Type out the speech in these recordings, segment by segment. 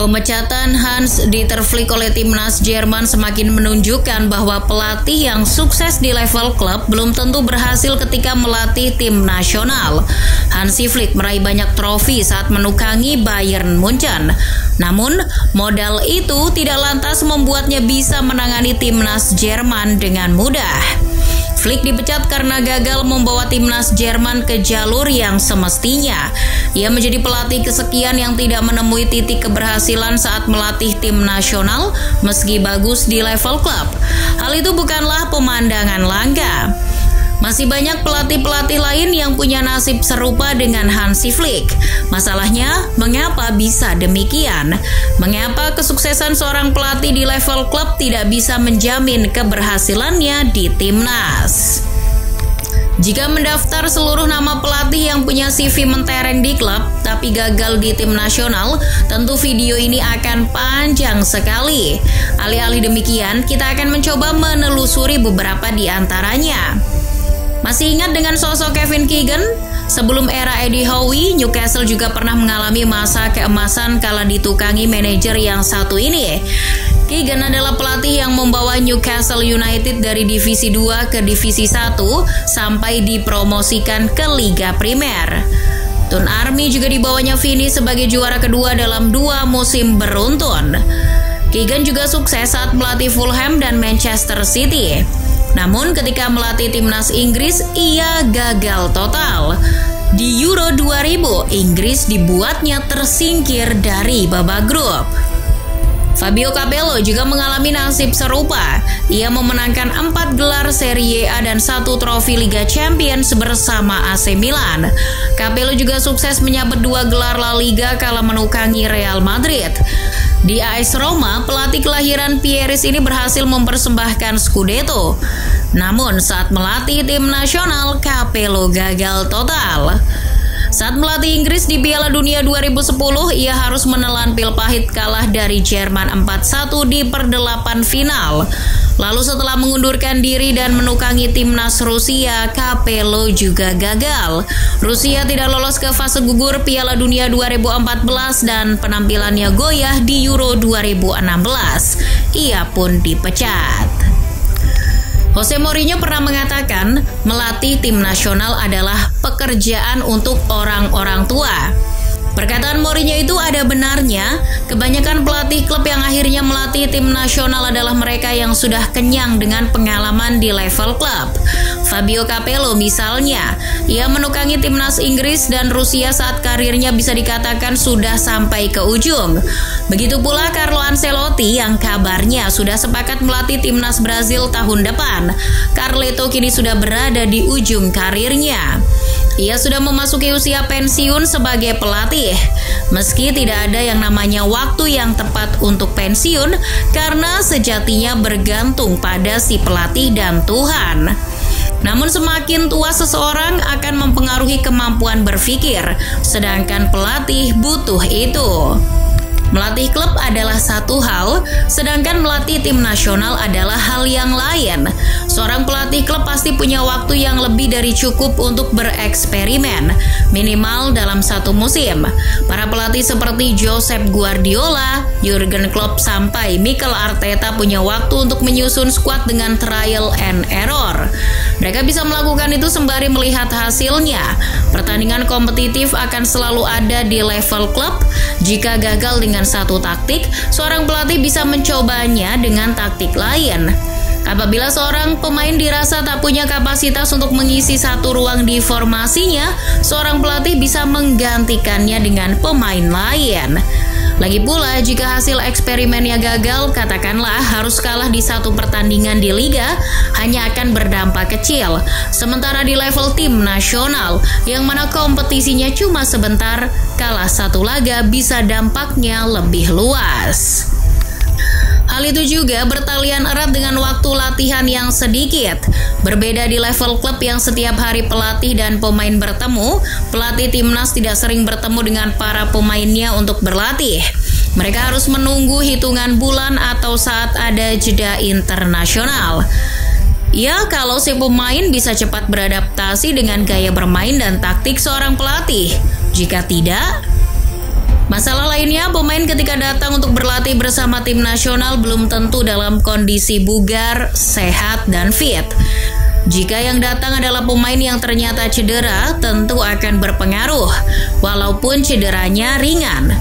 Pemecatan Hans-Dieter Flick oleh timnas Jerman semakin menunjukkan bahwa pelatih yang sukses di level klub belum tentu berhasil ketika melatih tim nasional. Hansi Flick meraih banyak trofi saat menukangi Bayern Munchen. Namun, modal itu tidak lantas membuatnya bisa menangani timnas Jerman dengan mudah. Flick dipecat karena gagal membawa timnas Jerman ke jalur yang semestinya. Ia menjadi pelatih kesekian yang tidak menemui titik keberhasilan saat melatih tim nasional meski bagus di level klub. Hal itu bukanlah pemandangan langka. Masih banyak pelatih-pelatih lain yang punya nasib serupa dengan Hansi Flick. Masalahnya, mengapa bisa demikian? Mengapa kesuksesan seorang pelatih di level klub tidak bisa menjamin keberhasilannya di timnas? Jika mendaftar seluruh nama pelatih yang punya CV mentereng di klub tapi gagal di tim nasional, tentu video ini akan panjang sekali. Alih-alih demikian, kita akan mencoba menelusuri beberapa di antaranya. Masih ingat dengan sosok Kevin Keegan? Sebelum era Eddie Howe, Newcastle juga pernah mengalami masa keemasan kala ditukangi manajer yang satu ini. Keegan adalah pelatih yang membawa Newcastle United dari Divisi 2 ke Divisi 1 sampai dipromosikan ke Liga Primer. Tun Army juga dibawanya Vini sebagai juara kedua dalam 2 musim beruntun. Keegan juga sukses saat melatih Fulham dan Manchester City. Namun ketika melatih timnas Inggris, ia gagal total. Di Euro 2000, Inggris dibuatnya tersingkir dari babak grup. Fabio Capello juga mengalami nasib serupa. Ia memenangkan 4 gelar Serie A dan 1 trofi Liga Champions bersama AC Milan. Capello juga sukses menyabet 2 gelar La Liga kala menukangi Real Madrid. Di AS Roma, pelatih kelahiran Pieris ini berhasil mempersembahkan Scudetto. Namun saat melatih tim nasional, Capello gagal total. Saat melatih Inggris di Piala Dunia 2010, ia harus menelan pil pahit kalah dari Jerman 4-1 di perdelapan final. Lalu setelah mengundurkan diri dan menukangi timnas Rusia, Capello juga gagal. Rusia tidak lolos ke fase gugur Piala Dunia 2014 dan penampilannya goyah di Euro 2016. Ia pun dipecat. Jose Mourinho pernah mengatakan, melatih tim nasional adalah pekerjaan untuk orang-orang tua. Perkataan Mourinho itu ada benarnya. Kebanyakan pelatih klub yang akhirnya melatih tim nasional adalah mereka yang sudah kenyang dengan pengalaman di level klub. Fabio Capello misalnya, ia menukangi timnas Inggris dan Rusia saat karirnya bisa dikatakan sudah sampai ke ujung. Begitu pula Carlo Ancelotti yang kabarnya sudah sepakat melatih timnas Brazil tahun depan. Carleto kini sudah berada di ujung karirnya. Ia sudah memasuki usia pensiun sebagai pelatih. Meski tidak ada yang namanya waktu yang tepat untuk pensiun, karena sejatinya bergantung pada si pelatih dan Tuhan. Namun semakin tua seseorang akan mempengaruhi kemampuan berpikir, sedangkan pelatih butuh itu. Melatih klub adalah satu hal, sedangkan melatih tim nasional adalah hal yang lain. Seorang pelatih klub pasti punya waktu yang lebih dari cukup untuk bereksperimen, minimal dalam satu musim. Para pelatih seperti Josep Guardiola, Jurgen Klopp sampai Mikel Arteta punya waktu untuk menyusun skuad dengan trial and error. Mereka bisa melakukan itu sembari melihat hasilnya. Pertandingan kompetitif akan selalu ada di level klub. Jika gagal dengan satu taktik, seorang pelatih bisa mencobanya dengan taktik lain. Apabila seorang pemain dirasa tak punya kapasitas untuk mengisi satu ruang di formasinya, seorang pelatih bisa menggantikannya dengan pemain lain. Lagi pula, jika hasil eksperimennya gagal, katakanlah harus kalah di satu pertandingan di liga, hanya akan berdampak kecil. Sementara di level tim nasional, yang mana kompetisinya cuma sebentar, kalah satu laga bisa dampaknya lebih luas. Hal itu juga bertalian erat dengan waktu latihan yang sedikit. Berbeda di level klub yang setiap hari pelatih dan pemain bertemu, pelatih timnas tidak sering bertemu dengan para pemainnya untuk berlatih. Mereka harus menunggu hitungan bulan atau saat ada jeda internasional. Ya, kalau si pemain bisa cepat beradaptasi dengan gaya bermain dan taktik seorang pelatih. Jika tidak, Masalah lainnya, pemain ketika datang untuk berlatih bersama tim nasional belum tentu dalam kondisi bugar, sehat, dan fit. Jika yang datang adalah pemain yang ternyata cedera, tentu akan berpengaruh, walaupun cederanya ringan.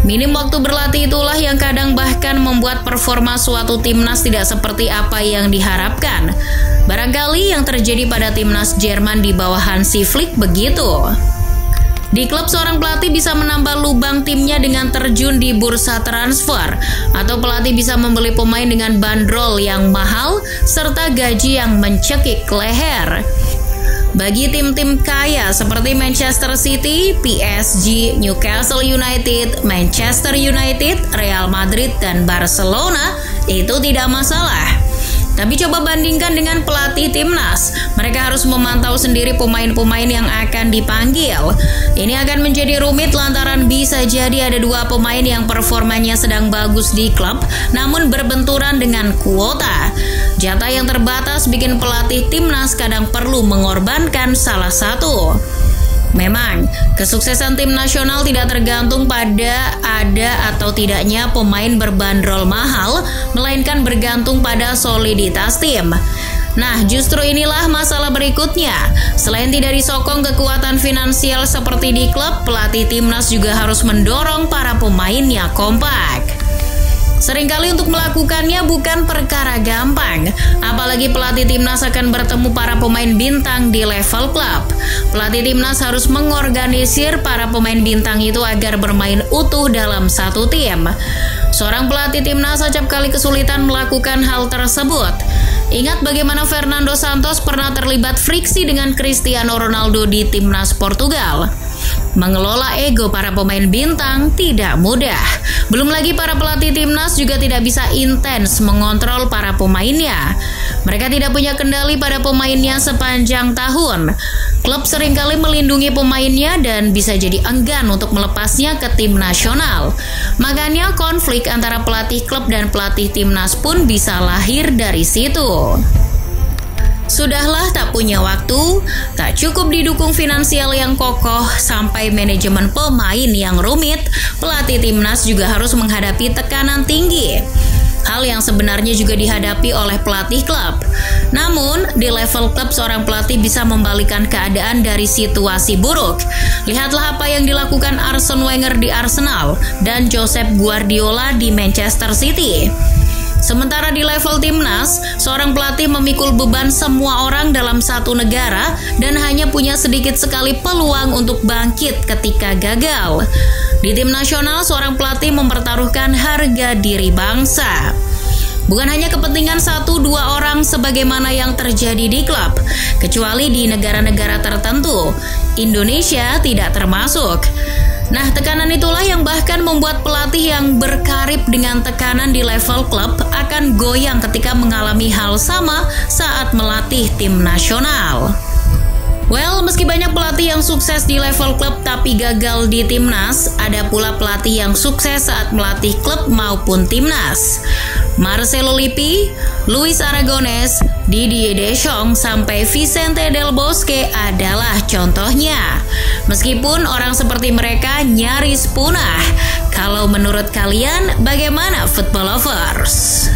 Minim waktu berlatih itulah yang kadang bahkan membuat performa suatu timnas tidak seperti apa yang diharapkan. Barangkali yang terjadi pada timnas Jerman di bawah Hansi Flick begitu. Di klub, seorang pelatih bisa menambah lubang timnya dengan terjun di bursa transfer, atau pelatih bisa membeli pemain dengan bandrol yang mahal serta gaji yang mencekik leher. Bagi tim-tim kaya seperti Manchester City, PSG, Newcastle United, Manchester United, Real Madrid, dan Barcelona, itu tidak masalah. Tapi coba bandingkan dengan pelatih timnas. Mereka harus memantau sendiri pemain-pemain yang akan dipanggil. Ini akan menjadi rumit lantaran bisa jadi ada dua pemain yang performanya sedang bagus di klub, namun berbenturan dengan kuota. Jatah yang terbatas bikin pelatih timnas kadang perlu mengorbankan salah satu. Memang, kesuksesan tim nasional tidak tergantung pada ada atau tidaknya pemain berbandrol mahal, melainkan bergantung pada soliditas tim. Nah, justru inilah masalah berikutnya. Selain tidak disokong kekuatan finansial seperti di klub, pelatih timnas juga harus mendorong para pemainnya kompak. Seringkali untuk melakukannya bukan perkara gampang, apalagi pelatih timnas akan bertemu para pemain bintang di level klub. Pelatih timnas harus mengorganisir para pemain bintang itu agar bermain utuh dalam satu tim. Seorang pelatih timnas acap kali kesulitan melakukan hal tersebut. Ingat bagaimana Fernando Santos pernah terlibat friksi dengan Cristiano Ronaldo di timnas Portugal. Mengelola ego para pemain bintang tidak mudah. Belum lagi para pelatih timnas juga tidak bisa intens mengontrol para pemainnya. Mereka tidak punya kendali pada pemainnya sepanjang tahun. Klub seringkali melindungi pemainnya dan bisa jadi enggan untuk melepasnya ke tim nasional. Makanya konflik antara pelatih klub dan pelatih timnas pun bisa lahir dari situ. Sudahlah tak punya waktu, tak cukup didukung finansial yang kokoh, sampai manajemen pemain yang rumit, pelatih timnas juga harus menghadapi tekanan tinggi. Hal yang sebenarnya juga dihadapi oleh pelatih klub. Namun, di level klub seorang pelatih bisa membalikan keadaan dari situasi buruk. Lihatlah apa yang dilakukan Arsene Wenger di Arsenal dan Josep Guardiola di Manchester City. Sementara di level timnas, seorang pelatih memikul beban semua orang dalam satu negara dan hanya punya sedikit sekali peluang untuk bangkit ketika gagal. Di tim nasional, seorang pelatih mempertaruhkan harga diri bangsa. Bukan hanya kepentingan 1-2 orang sebagaimana yang terjadi di klub, kecuali di negara-negara tertentu. Indonesia tidak termasuk. Nah, tekanan itulah yang bahkan membuat pelatih yang berkarib dengan tekanan di level klub akan goyang ketika mengalami hal sama saat melatih tim nasional. Well, meski banyak pelatih yang sukses di level klub tapi gagal di timnas, ada pula pelatih yang sukses saat melatih klub maupun timnas. Marcelo Lippi, Luis Aragonés, Didier Deschamps, sampai Vicente Del Bosque adalah contohnya. Meskipun orang seperti mereka nyaris punah. Kalau menurut kalian, bagaimana football lovers?